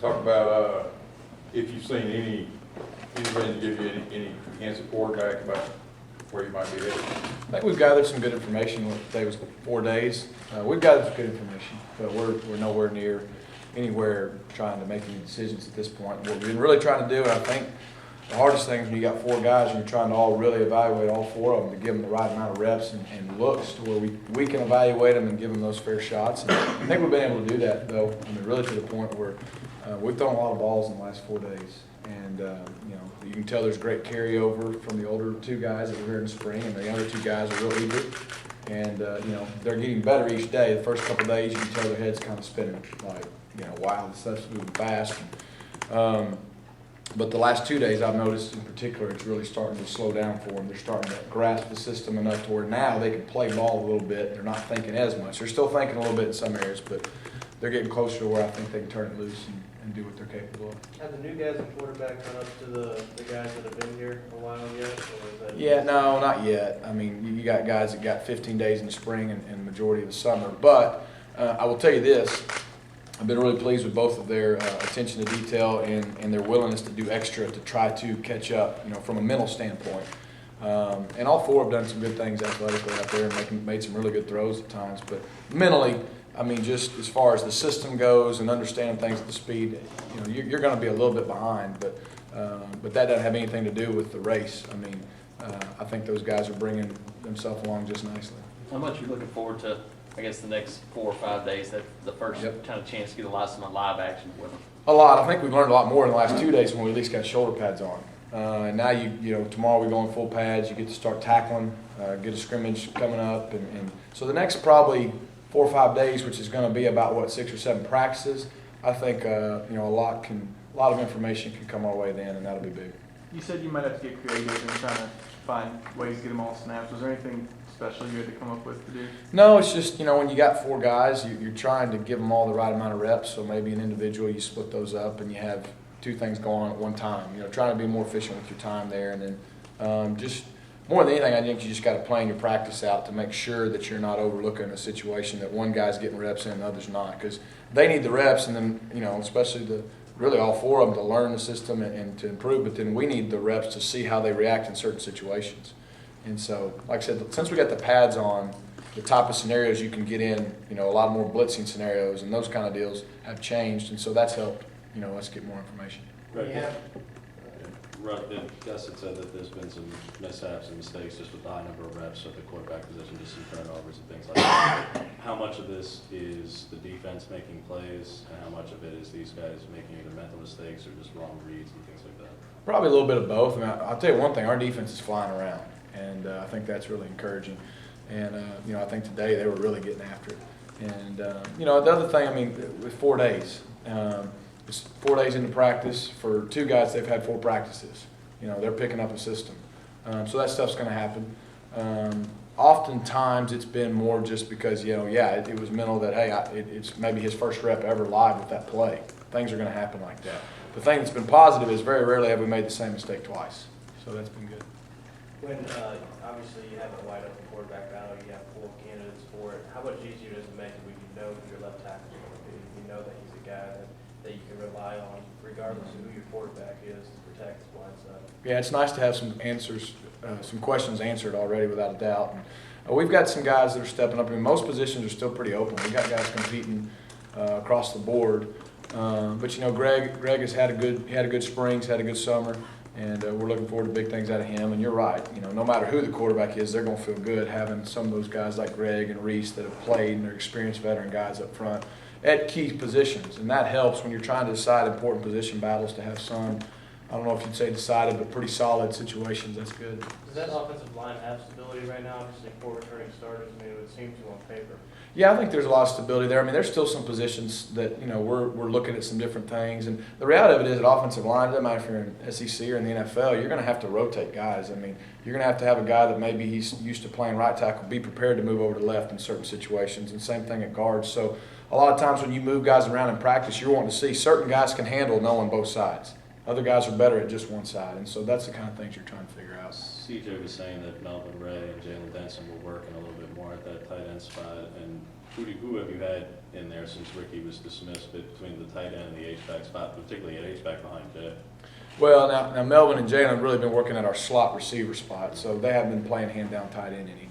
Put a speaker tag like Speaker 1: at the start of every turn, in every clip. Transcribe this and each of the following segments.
Speaker 1: talk about if you've seen any reason to give you any hints of quarterback about where you might be headed.
Speaker 2: I think we've gathered some good information. Today was 4 days. We've gathered some good information, but we're nowhere near anywhere trying to make any decisions at this point. What we've been really trying to do, and I think the hardest thing is when you got 4 guys and you're trying to all really evaluate all 4 of them to give them the right amount of reps and looks to where we can evaluate them and give them those fair shots. And I think we've been able to do that, though. I mean, really to the point where we've thrown a lot of balls in the last 4 days. And, you can tell there's great carryover from the older 2 guys that were here in the spring, and the younger 2 guys are real eager. And, they're getting better each day. The first couple of days, you can tell their heads kind of spinning, like, wow, this stuff's moving fast. But the last 2 days, I've noticed in particular, it's really starting to slow down for them. They're starting to grasp the system enough to where now they can play ball a little bit. They're not thinking as much. They're still thinking a little bit in some areas, but they're getting closer to where I think they can turn it loose and do what they're capable of.
Speaker 3: Have the new guys at quarterback gone up to the guys that have been here a while yet? Or is that
Speaker 2: Yeah, no, not yet. I mean, you got guys that got 15 days in the spring and the majority of the summer. But I will tell you this. I've been really pleased with both of their attention to detail and their willingness to do extra to try to catch up, from a mental standpoint. And all 4 have done some good things athletically out there and made some really good throws at times. But mentally, I mean, just as far as the system goes and understanding things at the speed, you're going to be a little bit behind. But that doesn't have anything to do with the race. I mean, I think those guys are bringing themselves along just nicely.
Speaker 4: How much are you looking forward to, I guess, the next 4 or 5 days, that the first kind of chance to get some live action with them?
Speaker 2: A lot. I think we've learned a lot more in the last 2 days when we at least got shoulder pads on. And now tomorrow we go in full pads. You get to start tackling, get a scrimmage coming up, and so the next probably 4 or 5 days, which is going to be about 6 or 7 practices. I think a lot of information can come our way then, and that'll be big.
Speaker 5: You said you might have to get creative and trying to find ways to get them all snaps. Was there anything special you had to come up with to do?
Speaker 2: No, it's just, when you got 4 guys, you're trying to give them all the right amount of reps. So maybe an individual, you split those up and you have 2 things going on at one time. Trying to be more efficient with your time there. And then just more than anything, I think you just got to plan your practice out to make sure that you're not overlooking a situation that one guy's getting reps in and the other's not. Because they need the reps, and then, especially really all 4 of them to learn the system and to improve. But then we need the reps to see how they react in certain situations. And so, like I said, since we got the pads on, the type of scenarios you can get in, a lot more blitzing scenarios and those kind of deals have changed. And so that's helped, us get more information.
Speaker 6: Right. Yeah. Gus had said that there's been some mishaps and mistakes just with the high number of reps at the quarterback position, just some turnovers and things like that. How much of this is the defense making plays, and how much of it is these guys making either mental mistakes or just wrong reads and things like that?
Speaker 2: Probably a little bit of both. I mean, I'll tell you one thing, our defense is flying around, and I think that's really encouraging. And, I think today they were really getting after it. And, the other thing, I mean, with 4 days, it's 4 days into practice. For 2 guys, they've had 4 practices. They're picking up a system. So that stuff's going to happen. Oftentimes, it's been more just because, it was mental that, hey, it's maybe his first rep ever live with that play. Things are going to happen like that. The thing that's been positive is very rarely have we made the same mistake twice. So that's been good.
Speaker 3: When obviously you have a wide open quarterback battle, you have 4 candidates for it. How much easier does it make it when you know who your left tackle is going to be? You know that he's a guy that you can rely on, regardless of who your quarterback is, to protect his blind side.
Speaker 2: Yeah, it's nice to have some answers, some questions answered already without a doubt. And, we've got some guys that are stepping up. I mean, most positions are still pretty open. We've got guys competing across the board. But Greg has had a good spring, he's had a good summer, and we're looking forward to big things out of him. And you're right, no matter who the quarterback is, they're going to feel good having some of those guys like Greg and Reese that have played and they're experienced veteran guys up front at key positions. And that helps when you're trying to decide important position battles to have some, I don't know if you'd say decided, but pretty solid situations. That's good.
Speaker 3: Does that offensive line have stability right now? Obviously, 4 returning starters, I mean, it would seem to on paper.
Speaker 2: Yeah, I think there's a lot of stability there. I mean, there's still some positions that, we're looking at some different things. And the reality of it is at offensive line, it doesn't matter if you're in SEC or in the NFL, you're going to have to rotate guys. I mean, you're going to have a guy that maybe he's used to playing right tackle, be prepared to move over to left in certain situations, and same thing at guards. So a lot of times when you move guys around in practice, you're wanting to see certain guys can handle knowing both sides. Other guys are better at just one side, and so that's the kind of things you're trying to figure out.
Speaker 6: CJ was saying that Melvin Ray and Jalen Denson were working a little bit more at that tight end spot, and who have you had in there since Ricky was dismissed between the tight end and the H-back spot, particularly at H-back behind Jay?
Speaker 2: Well, now Melvin and Jalen have really been working at our slot receiver spot, so they haven't been playing hand-down tight end any.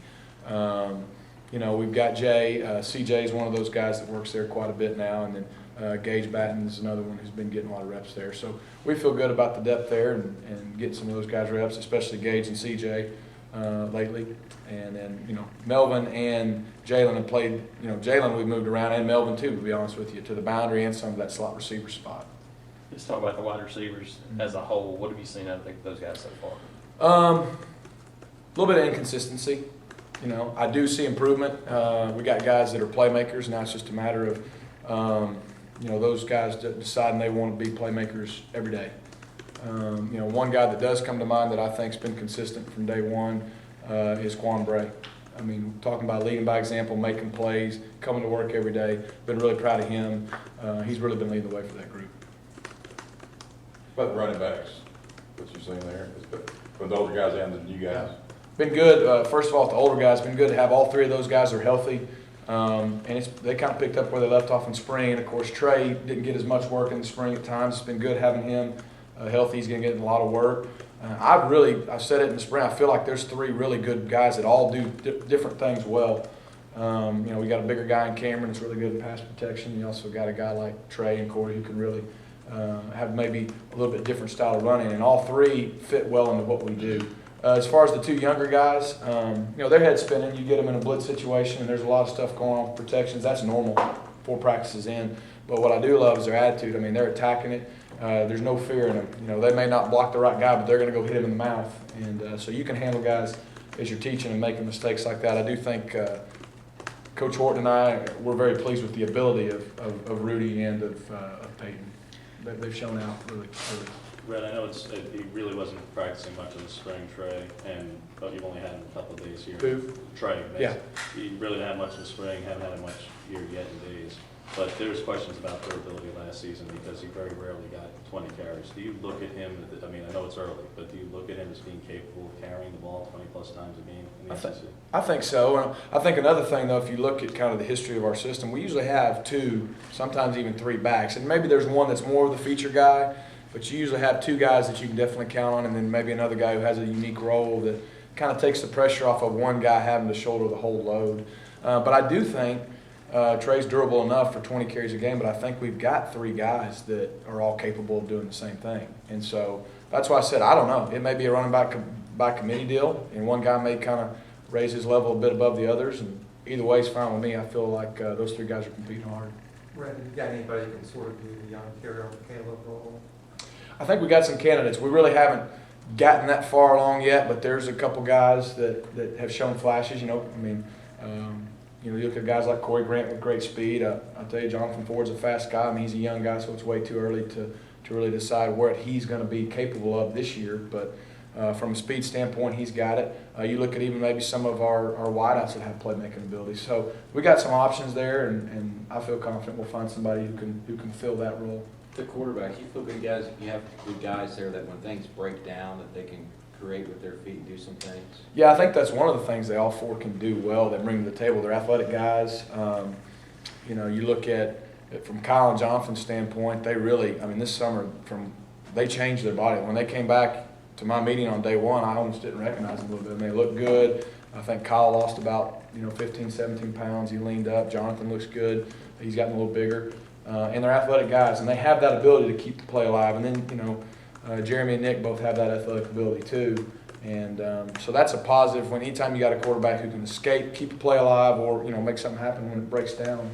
Speaker 2: You know, we've got Jay. CJ is one of those guys that works there quite a bit now, and then Gage Batten is another one who's been getting a lot of reps there. So we feel good about the depth there and getting some of those guys reps, especially Gage and CJ lately. And then, you know, Melvin and Jalen have played, you know, Jalen we've moved around, and Melvin too, to be honest with you, to the boundary and some of that slot receiver spot.
Speaker 4: Let's talk about the wide receivers as a whole. What have you seen out of those guys so far?
Speaker 2: A little bit of inconsistency. You know, I do see improvement. We got guys that are playmakers. Now it's just a matter of, you know, those guys deciding they want to be playmakers every day. You know, one guy that does come to mind that I think's been consistent from day one is Quan Bray. I mean, talking about leading by example, making plays, coming to work every day. Been really proud of him. He's really been leading the way for that group.
Speaker 1: About the running backs, what you're saying there, for the older guys and the new guys.
Speaker 2: Been good. First of all, the older guys, been good to have all three of those guys are healthy. And they kind of picked up where they left off in spring. And of course, Trey didn't get as much work in the spring at times. It's been good having him healthy. He's going to get a lot of work. I've said it in the spring, I feel like there's three really good guys that all do different things well. You know, we got a bigger guy in Cameron that's really good in pass protection. You also got a guy like Trey and Corey who can really have maybe a little bit different style of running. And all three fit well into what we do. As far as the two younger guys, you know, their head spinning. You get them in a blitz situation, and there's a lot of stuff going on with protections. That's normal 4 practices in. But what I do love is their attitude. I mean, they're attacking it. There's no fear in them. You know, they may not block the right guy, but they're going to go hit him in the mouth. And so you can handle guys as you're teaching and making mistakes like that. I do think Coach Horton and I, we're very pleased with the ability of Rudy and of Peyton. They've shown out really early.
Speaker 6: Rhett, I know he really wasn't practicing much in the spring, Trey, but you've only had him a couple of days here.
Speaker 2: Who?
Speaker 6: Trey.
Speaker 2: Yeah.
Speaker 6: He really didn't have much in the spring, haven't had much here yet in days. But there's questions about durability last season because he very rarely got 20 carries. Do you look at him, I mean, I know it's early, but do you look at him as being capable of carrying the ball 20-plus times a game in the SEC?
Speaker 2: I think so. I think another thing, though, if you look at kind of the history of our system, we usually have 2, sometimes even 3 backs. And maybe there's one that's more of the feature guy, but you usually have 2 guys that you can definitely count on, and then maybe another guy who has a unique role that kind of takes the pressure off of one guy having to shoulder the whole load. But I do think Trey's durable enough for 20 carries a game, but I think we've got 3 guys that are all capable of doing the same thing. And so that's why I said, I don't know. It may be a running back by committee deal, and one guy may kind of raise his level a bit above the others. And either way is fine with me. I feel like those 3 guys are competing hard.
Speaker 7: Brandon, have you got anybody that can sort of do the young carry-on Caleb role?
Speaker 2: I think we got some candidates. We really haven't gotten that far along yet, but there's a couple guys that have shown flashes. You know, I mean, you know, you look at guys like Corey Grant with great speed. I'll tell you, Jonathan Ford's a fast guy. I mean, he's a young guy, so it's way too early to really decide what he's going to be capable of this year. But from a speed standpoint, he's got it. You look at even maybe some of our wideouts that have playmaking ability. So we got some options there, and I feel confident we'll find somebody who can fill that role.
Speaker 8: The quarterback, you feel good guys, you have good guys there that when things break down, that they can create with their feet and do some things?
Speaker 2: Yeah, I think that's one of the things they all 4 can do well. They bring to the table. They're athletic guys. You know, you look at from Kyle and Jonathan's standpoint, they really, I mean, this summer they changed their body. When they came back to my meeting on day 1, I almost didn't recognize them a little bit. I mean, they looked good. I think Kyle lost about 15, 17 pounds. He leaned up. Jonathan looks good. He's gotten a little bigger. And they're athletic guys, and they have that ability to keep the play alive. And then, Jeremy and Nick both have that athletic ability too. And so that's a positive when anytime you got a quarterback who can escape, keep the play alive, or make something happen when it breaks down.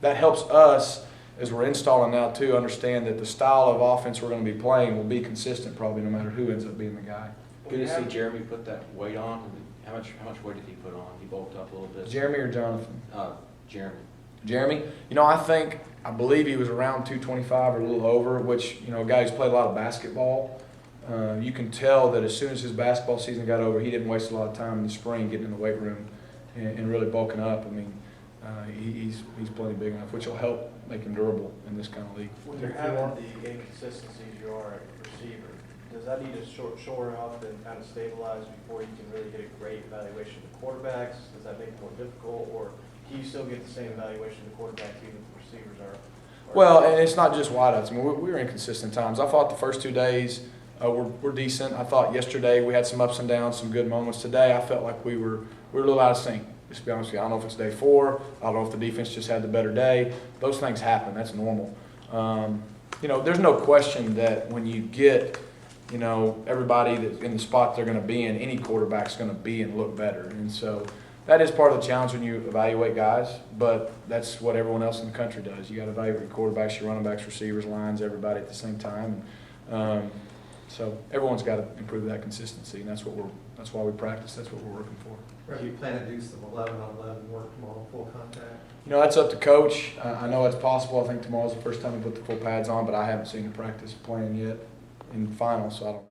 Speaker 2: That helps us as we're installing now too understand that the style of offense we're going to be playing will be consistent probably no matter who ends up being the guy.
Speaker 8: Good to see Jeremy put that weight on. How much weight did he put on? He bulked up a little bit.
Speaker 2: Jeremy or Jonathan?
Speaker 8: Jeremy.
Speaker 2: I believe he was around 225 or a little over, which, a guy who's played a lot of basketball, you can tell that as soon as his basketball season got over, he didn't waste a lot of time in the spring getting in the weight room and really bulking up. I mean, he's plenty big enough, which will help make him durable in this kind of league.
Speaker 3: When you're having the inconsistencies you are at receiver, does that need to shore up and kind of stabilize before you can really get a great evaluation of the quarterbacks? Does that make it more difficult, or can you still get the same evaluation of the quarterbacks even if the receivers are?
Speaker 2: Well, and it's not just wideouts. I mean, we were inconsistent times. I thought the first 2 days were decent. I thought yesterday we had some ups and downs, some good moments. Today I felt like we were a little out of sync. Just to be honest with you, I don't know if it's day 4. I don't know if the defense just had the better day. Those things happen. That's normal. There's no question that when you get, everybody that's in the spot they're going to be in, any quarterback's going to be and look better. And so that is part of the challenge when you evaluate guys, but that's what everyone else in the country does. You got to evaluate your quarterbacks, your running backs, receivers, lines, everybody at the same time. So everyone's got to improve that consistency, and that's why we practice. That's what we're working for.
Speaker 7: Do you plan to do some 11-on-11 work tomorrow, full contact?
Speaker 2: That's up to coach. I know it's possible. I think tomorrow's the first time we put the full pads on, but I haven't seen the practice plan yet in finals, so I don't.